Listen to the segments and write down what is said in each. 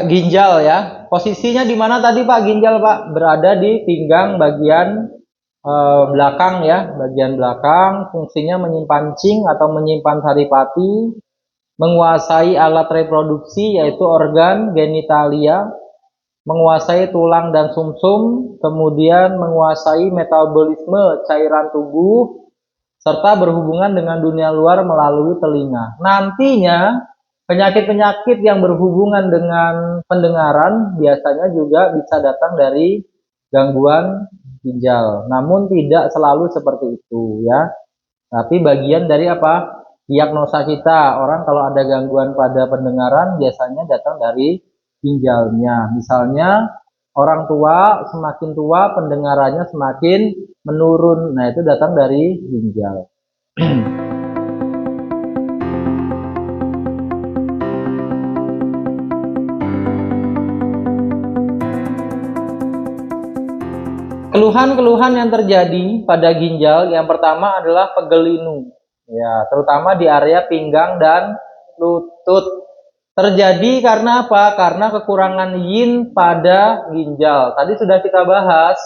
Ginjal ya. Posisinya di mana tadi Pak ginjal Pak? Berada di pinggang bagian belakang ya, bagian belakang. Fungsinya menyimpan cing atau menyimpan saripati, menguasai alat reproduksi yaitu organ genitalia, menguasai tulang dan sumsum, kemudian menguasai metabolisme cairan tubuh, serta berhubungan dengan dunia luar melalui telinga. Nantinya penyakit-penyakit yang berhubungan dengan pendengaran biasanya juga bisa datang dari gangguan ginjal. Namun tidak selalu seperti itu ya. Tapi bagian dari apa? Diagnosa kita. Orang kalau ada gangguan pada pendengaran biasanya datang dari ginjalnya. Misalnya orang tua semakin tua pendengarannya semakin menurun. Nah, itu datang dari ginjal. Keluhan-keluhan yang terjadi pada ginjal yang pertama adalah pegelinu. Ya, terutama di area pinggang dan lutut. Terjadi karena apa? Karena kekurangan yin pada ginjal. Tadi sudah kita bahas,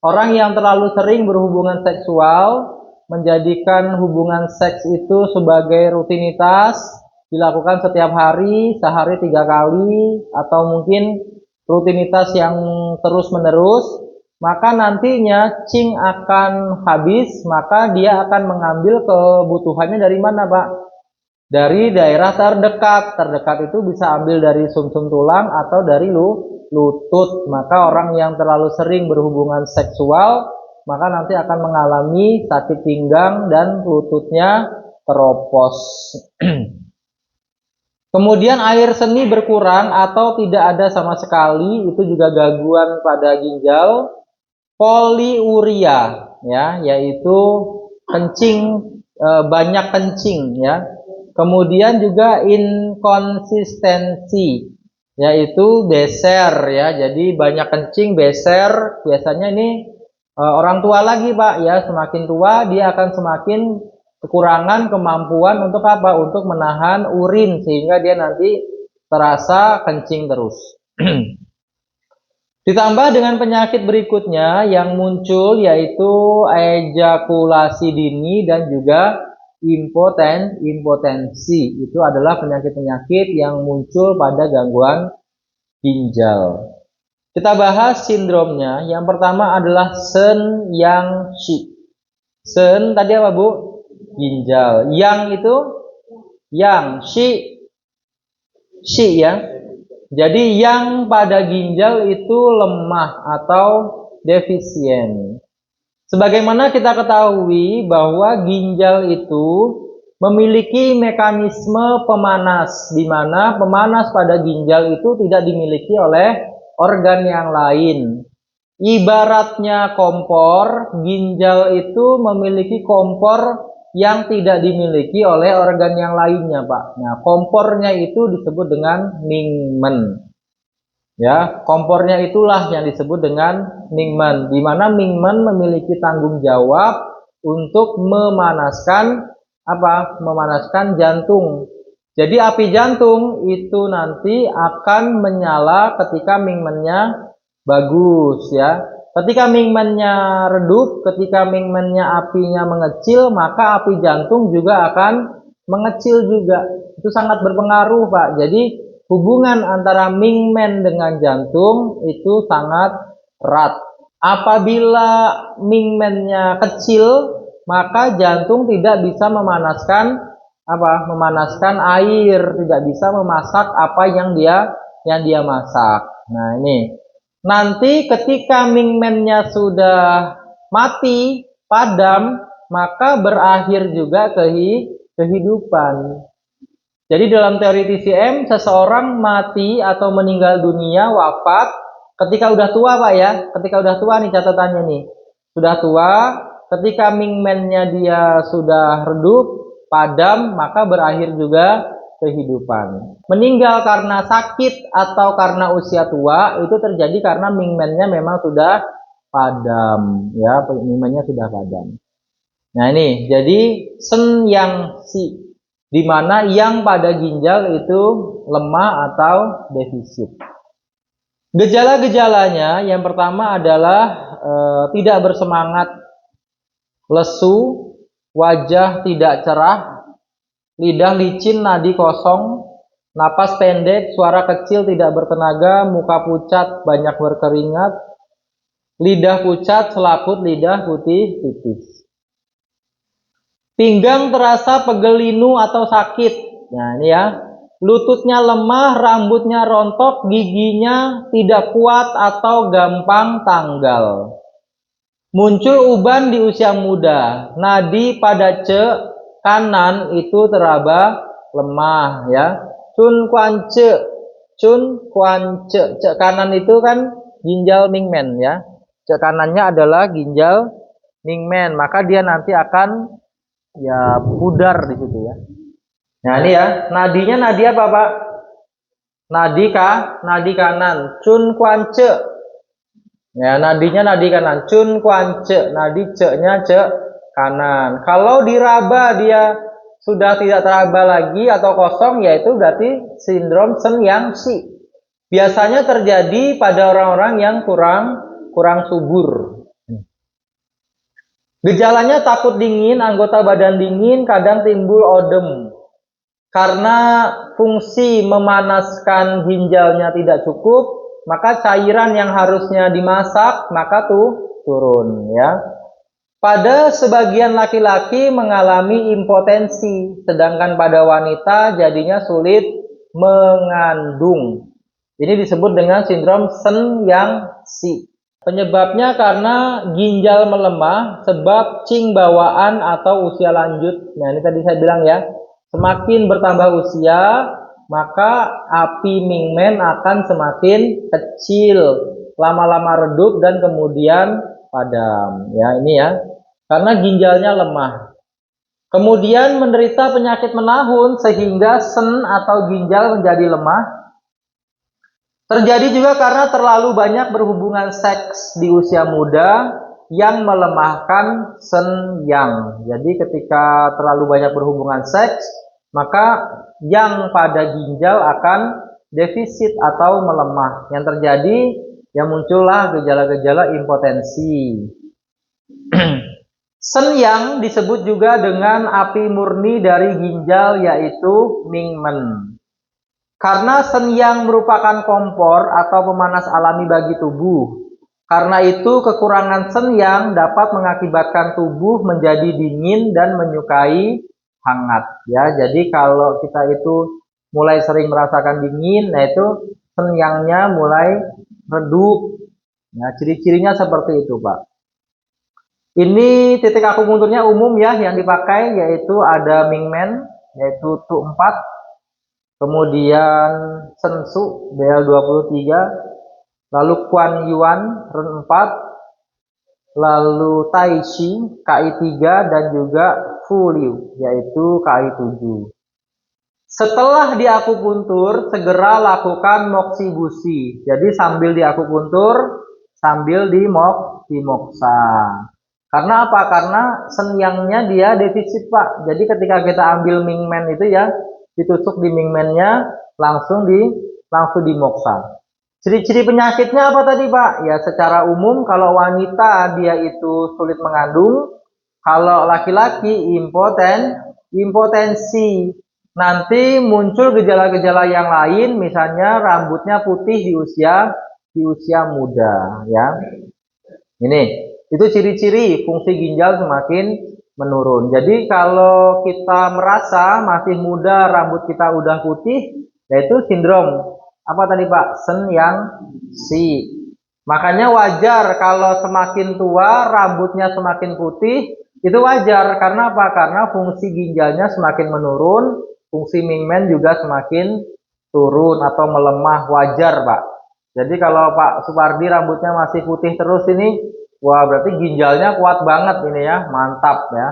orang yang terlalu sering berhubungan seksual menjadikan hubungan seks itu sebagai rutinitas, dilakukan setiap hari, sehari 3 kali, atau mungkin rutinitas yang terus-menerus, maka nantinya cing akan habis, maka dia akan mengambil kebutuhannya dari mana Pak? Dari daerah terdekat. Terdekat itu bisa ambil dari sumsum tulang atau dari lutut. Maka orang yang terlalu sering berhubungan seksual, maka nanti akan mengalami sakit pinggang dan lututnya keropos. Kemudian air seni berkurang atau tidak ada sama sekali, itu juga gangguan pada ginjal. Poliuria ya, yaitu kencing, banyak kencing ya. Kemudian juga inkonsistensi, yaitu beser ya. Jadi banyak kencing, beser. Biasanya ini orang tua lagi Pak ya. Semakin tua dia akan semakin kekurangan kemampuan untuk apa? Untuk menahan urin sehingga dia nanti terasa kencing terus. Ditambah dengan penyakit berikutnya yang muncul yaitu ejakulasi dini dan juga impotensi. Itu adalah penyakit-penyakit yang muncul pada gangguan ginjal. Kita bahas sindromnya. Yang pertama adalah Sen Yang Shi. Sen tadi apa Bu? Ginjal. Yang itu yang, Shi ya. Jadi yang pada ginjal itu lemah atau defisien. Sebagaimana kita ketahui bahwa ginjal itu memiliki mekanisme pemanas, di mana pemanas pada ginjal itu tidak dimiliki oleh organ yang lain. Ibaratnya kompor, ginjal itu memiliki kompor yang tidak dimiliki oleh organ yang lainnya, Pak. Nah, kompornya itu disebut dengan Mingmen. Ya, kompornya itulah yang disebut dengan Mingmen, di mana Mingmen memiliki tanggung jawab untuk memanaskan apa? Memanaskan jantung. Jadi api jantung itu nanti akan menyala ketika Mingmennya bagus ya. Ketika mingmennya redup, ketika mingmennya apinya mengecil, maka api jantung juga akan mengecil juga. Itu sangat berpengaruh Pak. Jadi hubungan antara mingmen dengan jantung itu sangat erat. Apabila mingmennya kecil, maka jantung tidak bisa memanaskan apa? Memanaskan air, tidak bisa memasak apa yang dia masak. Nah, ini. Nanti ketika mingmennya sudah mati, padam, maka berakhir juga kehidupan. Jadi dalam teori TCM, seseorang mati atau meninggal dunia, wafat, ketika udah tua Pak ya, ketika udah tua nih catatannya nih, sudah tua, ketika mingmennya dia sudah redup, padam, maka berakhir juga kehidupan. Meninggal karena sakit atau karena usia tua itu terjadi karena mingmennya memang sudah padam ya, mingmennya sudah padam. Nah ini jadi Sen Yang Si. di mana yang pada ginjal itu lemah atau defisit. Gejala-gejalanya yang pertama adalah tidak bersemangat, lesu, wajah tidak cerah, lidah licin, nadi kosong, napas pendek, suara kecil tidak bertenaga, muka pucat, banyak berkeringat, lidah pucat, selaput lidah putih tipis. Pinggang terasa pegel linu atau sakit. Nah ini ya. Lututnya lemah, rambutnya rontok, giginya tidak kuat atau gampang tanggal. Muncul uban di usia muda. Nadi pada cek kanan itu teraba lemah ya. Cun kuance, cek kanan itu kan ginjal Mingmen ya. Cek kanannya adalah ginjal Mingmen, maka dia nanti akan ya pudar di situ ya. Nah ini ya, nadinya nadi apa Pak? Nadi kanan, cun kuance. Ya, nadinya nadi kanan, cun kuance, nadi ceknya cek kanan. Kalau diraba dia sudah tidak teraba lagi atau kosong, yaitu berarti sindrom Sen Yang Si. Biasanya terjadi pada orang-orang yang kurang subur. Gejalanya takut dingin, anggota badan dingin, kadang timbul odem. Karena fungsi memanaskan ginjalnya tidak cukup, maka cairan yang harusnya dimasak maka turun ya. Pada sebagian laki-laki mengalami impotensi, sedangkan pada wanita jadinya sulit mengandung. Ini disebut dengan sindrom Sen Yang Si. Penyebabnya karena ginjal melemah sebab cing bawaan atau usia lanjut. Nah ini tadi saya bilang ya, semakin bertambah usia, maka api Mingmen akan semakin kecil, lama-lama redup dan kemudian padam. Ya ini ya, karena ginjalnya lemah. Kemudian menderita penyakit menahun sehingga sen atau ginjal menjadi lemah. Terjadi juga karena terlalu banyak berhubungan seks di usia muda yang melemahkan Sen Yang. Jadi ketika terlalu banyak berhubungan seks, maka yang pada ginjal akan defisit atau melemah. Yang terjadi, ya muncullah gejala-gejala impotensi. Sen Yang disebut juga dengan api murni dari ginjal, yaitu Mingmen. Karena Sen Yang merupakan kompor atau pemanas alami bagi tubuh. Karena itu kekurangan Sen Yang dapat mengakibatkan tubuh menjadi dingin dan menyukai hangat. Ya, jadi kalau kita itu mulai sering merasakan dingin, nah itu Sen Yang-nya mulai redup. Nah, ciri-cirinya seperti itu, Pak. Ini titik akupunturnya umum ya yang dipakai, yaitu ada Mingmen, yaitu Tu 4. Kemudian Sensu BL23, lalu Kuan Yuan Ren 4, lalu Tai Chi KI3 dan juga Fu Liu yaitu KI7. Setelah diakupuntur segera lakukan moksibusi. Jadi sambil diakupuntur sambil dimoksa. Karena apa? Karena Sen Yang-nya dia defisit Pak. Jadi ketika kita ambil Mingmen itu ya ditusuk di Mingmennya langsung dimoksa. Ciri-ciri penyakitnya apa tadi Pak? Ya secara umum kalau wanita dia itu sulit mengandung, kalau laki-laki impotensi. Nanti muncul gejala-gejala yang lain, misalnya rambutnya putih di usia muda ya. Ini itu ciri-ciri fungsi ginjal semakin menurun. Jadi kalau kita merasa masih muda, rambut kita udah putih, yaitu sindrom apa tadi Pak? Sen Yang Si. Makanya wajar kalau semakin tua rambutnya semakin putih, itu wajar. Karena apa? Karena fungsi ginjalnya semakin menurun, fungsi Mingmen juga semakin turun atau melemah, wajar Pak. Jadi kalau Pak Supardi rambutnya masih putih terus ini, wah berarti ginjalnya kuat banget ini ya, mantap ya.